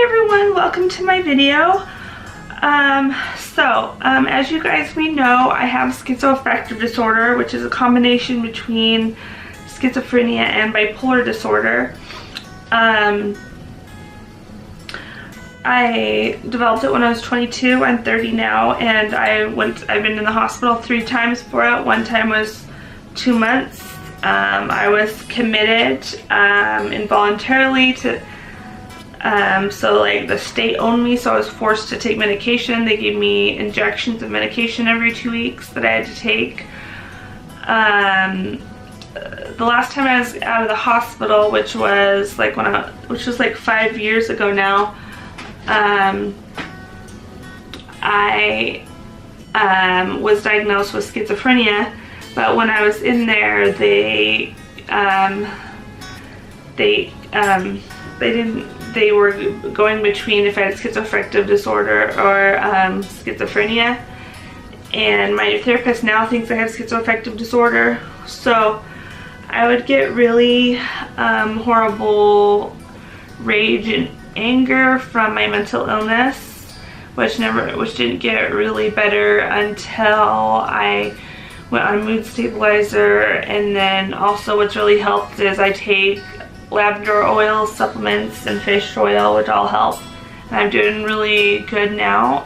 everyone, welcome to my video. As you guys may know, I have schizoaffective disorder, which is a combination between schizophrenia and bipolar disorder. I developed it when I was 22. I'm 30 now, and I've been in the hospital 3 times for it. One time was 2 months. I was committed involuntarily to so like the state owned me, so I was forced to take medication. They gave me injections of medication every 2 weeks that I had to take. The last time I was out of the hospital, which was like 5 years ago now, I was diagnosed with schizophrenia. But when I was in there, they were going between if I had schizoaffective disorder or schizophrenia, and my therapist now thinks I have schizoaffective disorder. So I would get really horrible rage and anger from my mental illness, which didn't get really better until I went on a mood stabilizer. And then also what's really helped is I take lavender oil supplements and fish oil, which all help, and I'm doing really good now.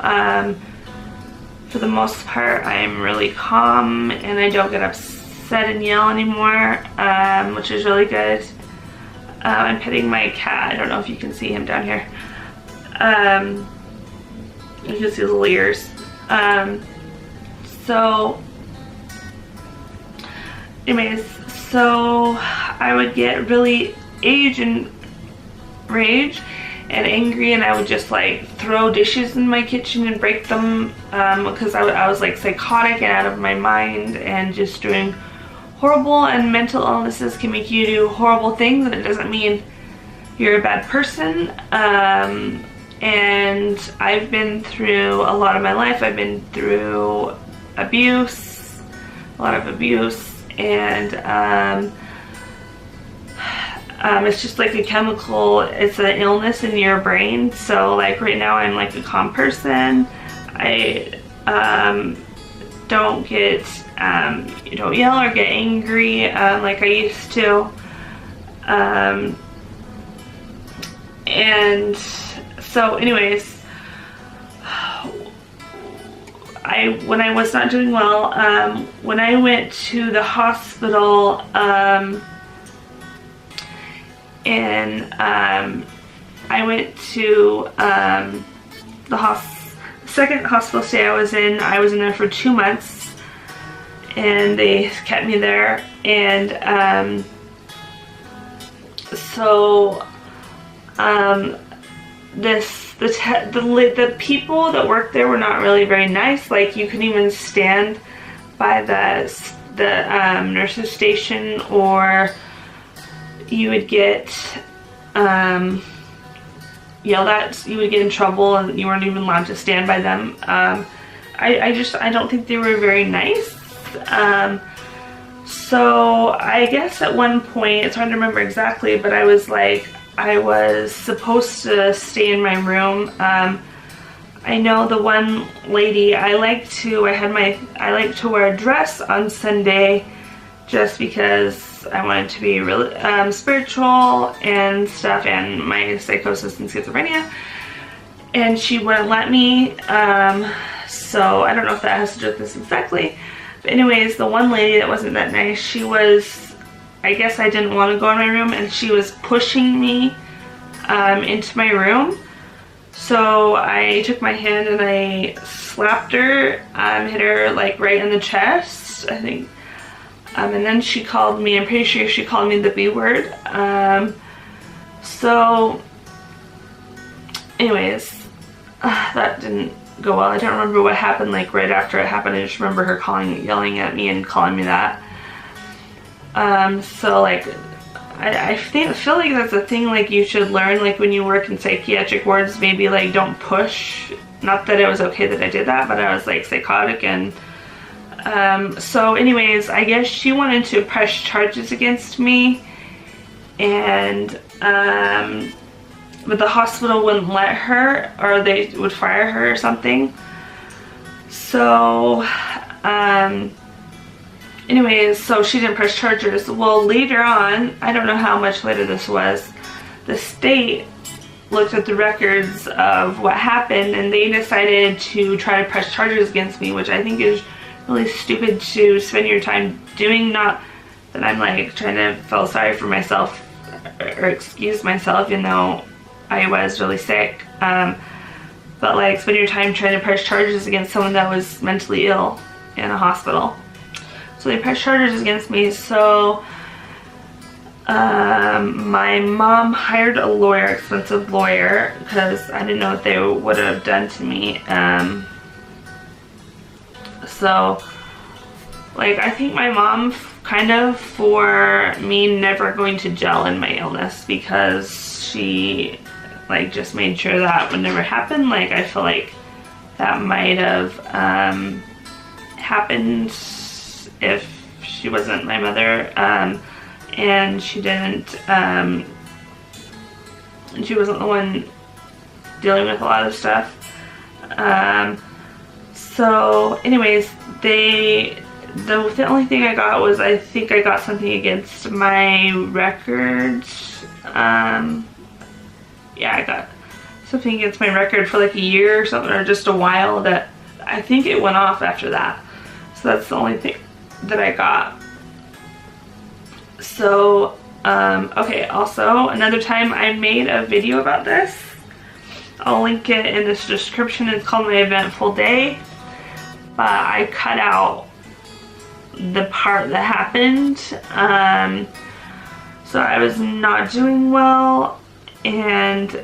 For the most part, I'm really calm and I don't get upset and yell anymore, which is really good. I'm petting my cat. I don't know if you can see him down here. You can see the little ears. Anyways, so I would get really rage and angry, and I would just like throw dishes in my kitchen and break them, because I was like psychotic and out of my mind and just doing horrible. And mental illnesses can make you do horrible things, and it doesn't mean you're a bad person. And I've been through a lot of my life. I've been through abuse, a lot of abuse, and it's just like a chemical, it's an illness in your brain. So like right now I'm like a calm person. I don't yell or get angry like I used to. And so anyways, when I was not doing well, when I went to the hospital, I went to the second hospital stay I was in there for 2 months, and they kept me there. And the people that worked there were not really very nice. Like, you couldn't even stand by the nurse's station, or you would get yelled at. You would get in trouble, and you weren't even allowed to stand by them. I don't think they were very nice. So I guess at one point, it's hard to remember exactly, but I was supposed to stay in my room. I know the one lady, I like to wear a dress on Sunday, just because I wanted to be really spiritual and stuff, and my psychosis and schizophrenia, and she wouldn't let me. So I don't know if that has to do with this exactly, but anyways, the one lady that wasn't that nice, she was, I guess I didn't want to go in my room, and she was pushing me into my room. So I took my hand and I slapped her, hit her like right in the chest, I think. And then she called me, I'm pretty sure she called me the B word. So anyways, that didn't go well. I don't remember what happened like right after it happened. I just remember her yelling at me and calling me that. So like, I feel like that's a thing like you should learn, like when you work in psychiatric wards, maybe like don't push. Not that it was okay that I did that, but I was like psychotic. And so anyways, I guess she wanted to press charges against me, and but the hospital wouldn't let her, or they would fire her or something. So, anyways, so she didn't press charges. Well, later on, I don't know how much later this was, the state looked at the records of what happened, and they decided to try to press charges against me, which I think is really stupid to spend your time doing. Not that I'm like trying to feel sorry for myself or excuse myself, even though I was really sick, but like spend your time trying to press charges against someone that was mentally ill in a hospital. So they pressed charges against me. So my mom hired a lawyer, expensive lawyer, because I didn't know what they would have done to me. So like I think my mom kind of for me never going to jail in my illness, because she like just made sure that would never happen. Like I feel like that might have happened if she wasn't my mother, and she didn't, and she wasn't the one dealing with a lot of stuff. So anyways, the only thing I got was, I think I got something against my records. Yeah, I got something against my record for like a year or something, or just a while, that I think it went off after that. So that's the only thing that I got. So, okay, also another time I made a video about this. I'll link it in this description. It's called My Eventful Day. But I cut out the part that happened. So I was not doing well, and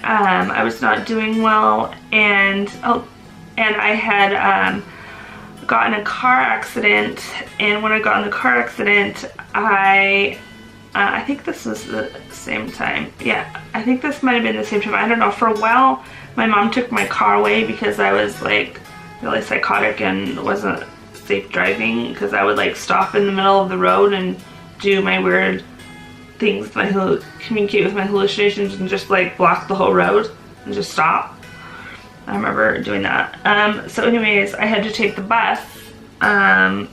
I was not doing well, and I had gotten a car accident, and when I got in the car accident, I think this was the same time. Yeah, I think this might have been the same time. I don't know. For a while, my mom took my car away because I was like really psychotic and wasn't safe driving, because I would like stop in the middle of the road and do my weird things, communicate with my hallucinations, and just like block the whole road and just stop. I remember doing that. So anyways, I had to take the bus, and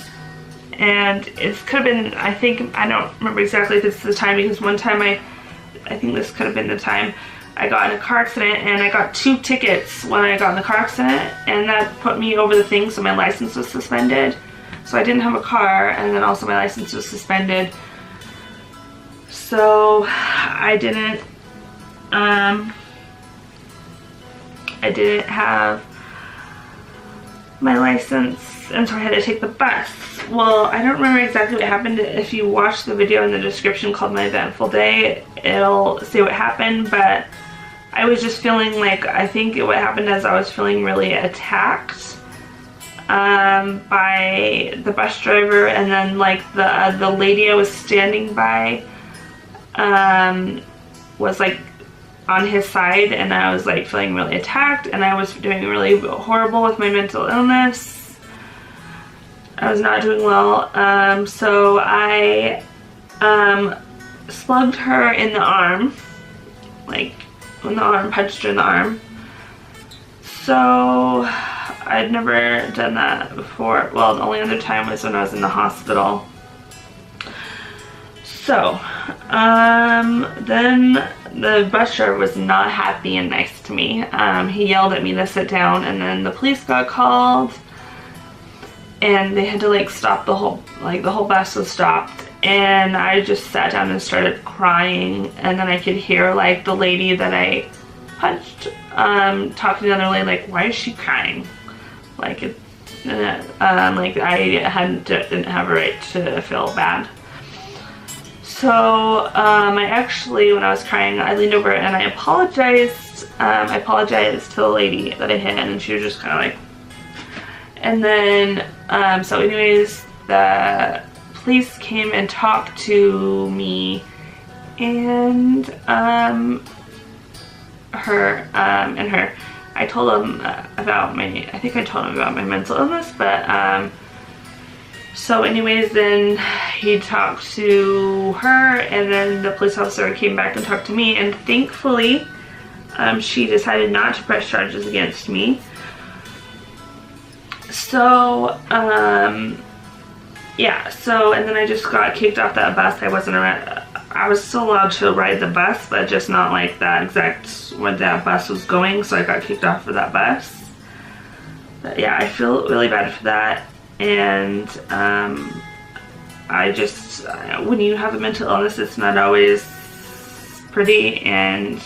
it could have been, I don't remember exactly if it's the time, because one time I think this could have been the time I got in a car accident, and I got 2 tickets when I got in the car accident, and that put me over the thing, so my license was suspended. So I didn't have a car, and then also my license was suspended. So I didn't have my license, and so I had to take the bus. Well, I don't remember exactly what happened. If you watch the video in the description called My Eventful Day, it'll say what happened, but I was just feeling like, I think what happened is I was feeling really attacked by the bus driver, and then like the lady I was standing by was like on his side, and I was like feeling really attacked, and I was doing really horrible with my mental illness. I was not doing well, so I slugged her in the arm, like punched her in the arm. So I'd never done that before. Well, the only other time was when I was in the hospital. So then the bus driver was not happy and nice to me. He yelled at me to sit down, and then the police got called, and they had to like stop the whole bus was stopped, and I just sat down and started crying, and then I could hear like the lady that I punched talking to the other lady, like, why is she crying? Like like I didn't have a right to feel bad. So I actually, when I was crying, I leaned over and I apologized. I apologized to the lady that I hit, and she was just kind of like, and then so anyways, the police came and talked to me and her. I told them about I think I told them about my mental illness, but So anyways, then he talked to her, and then the police officer came back and talked to me, and thankfully she decided not to press charges against me. So yeah, so and then I just got kicked off that bus. I was still allowed to ride the bus, but just not like that exact when that bus was going, so I got kicked off of that bus. But yeah, I feel really bad for that. And I just, when you have a mental illness, it's not always pretty, and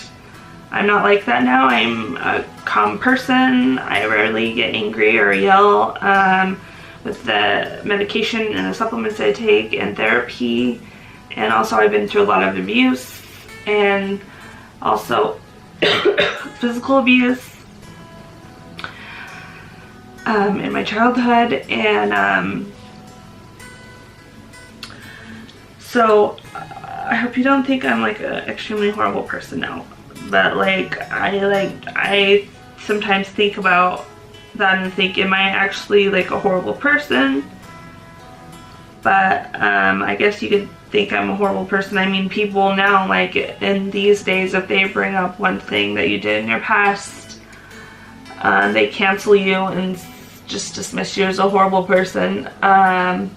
I'm not like that now. I'm a calm person. I rarely get angry or yell with the medication and the supplements I take and therapy. And also I've been through a lot of abuse and also physical abuse in my childhood, and so I hope you don't think I'm like an extremely horrible person now, but I sometimes think about that and think, am I actually like a horrible person? But I guess you could think I'm a horrible person. I mean, people now, like in these days, if they bring up one thing that you did in your past, they cancel you and just dismiss you as a horrible person. But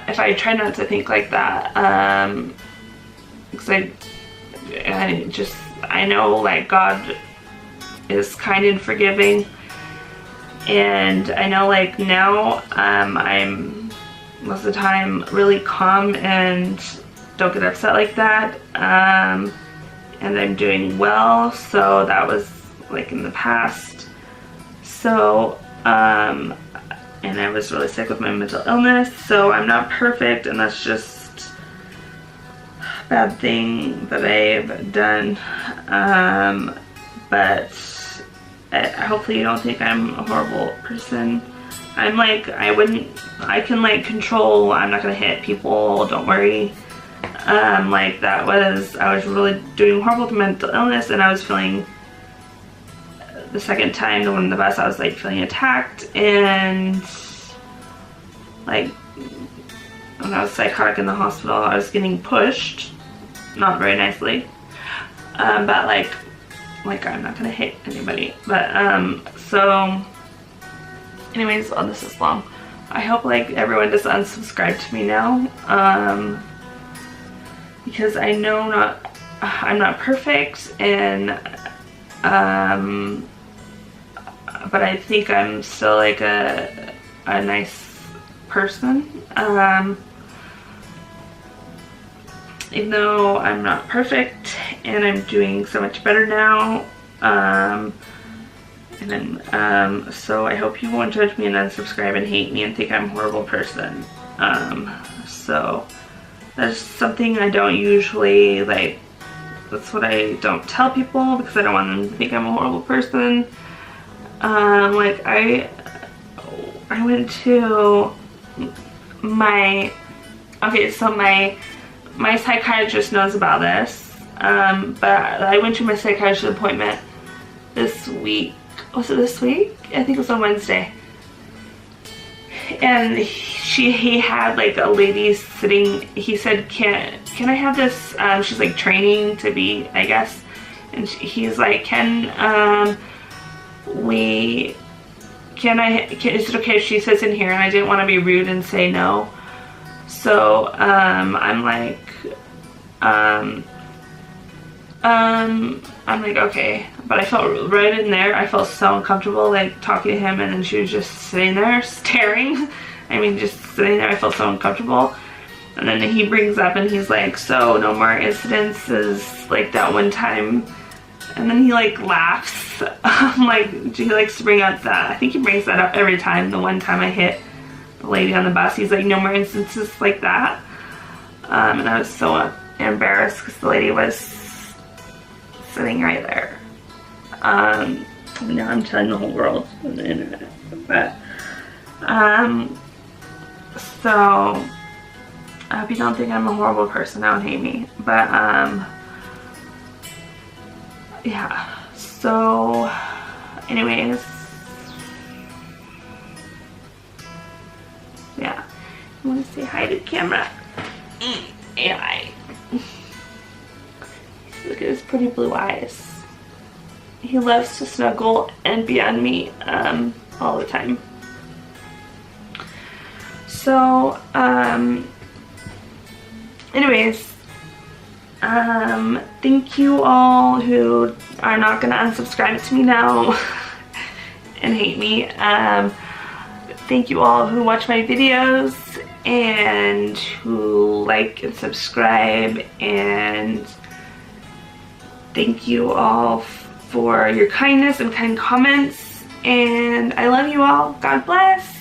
if I try not to think like that, because I know like God is kind and forgiving, and I know like now I'm most of the time really calm and don't get upset like that, and I'm doing well. So that was like in the past. So and I was really sick with my mental illness, so I'm not perfect, and that's just a bad thing that I've done. But hopefully you don't think I'm a horrible person. I'm like, I can like control, I'm not gonna hit people, don't worry. Like I was really doing horrible with mental illness, and I was feeling, the second time, the one in the bus, I was like feeling attacked, and like when I was psychotic in the hospital, I was getting pushed, not very nicely, but like I'm not gonna hit anybody, but so anyways, oh, this is long. I hope like everyone just unsubscribe to me now, because I know I'm not perfect, and but I think I'm still like a nice person, even though I'm not perfect, and I'm doing so much better now. And then so I hope you won't judge me and unsubscribe and hate me and think I'm a horrible person. So that's something I don't usually like. That's what I don't tell people, because I don't want them to think I'm a horrible person. Like I went to my psychiatrist knows about this, but I went to my psychiatrist appointment this week. Was it this week? I think it was on Wednesday. And he had like a lady sitting. He said, can I have this? She's like training to be, I guess. And he's like, is it okay if she sits in here? And I didn't want to be rude and say no. So I'm like, okay. But I felt right in there, I felt so uncomfortable like talking to him, and then she was just sitting there staring. I mean, just sitting there, I felt so uncomfortable. And then he brings up and he's like, so no more incidences like that one time. And then he like laughs. Like, he likes to bring up that. I think he brings that up every time. The one time I hit the lady on the bus, he's like, no more instances like that. And I was so embarrassed because the lady was sitting right there. Now I'm telling the whole world on the internet. But, so I hope you don't think I'm a horrible person now and hate me. But, yeah. So, anyways, Say hi to the camera. Hi. Look at his pretty blue eyes. He loves to snuggle and be on me all the time. So, anyways, thank you all who are not gonna unsubscribe to me now and hate me. Thank you all who watch my videos and who like and subscribe, and thank you all for your kindness and kind comments, and I love you all. God bless.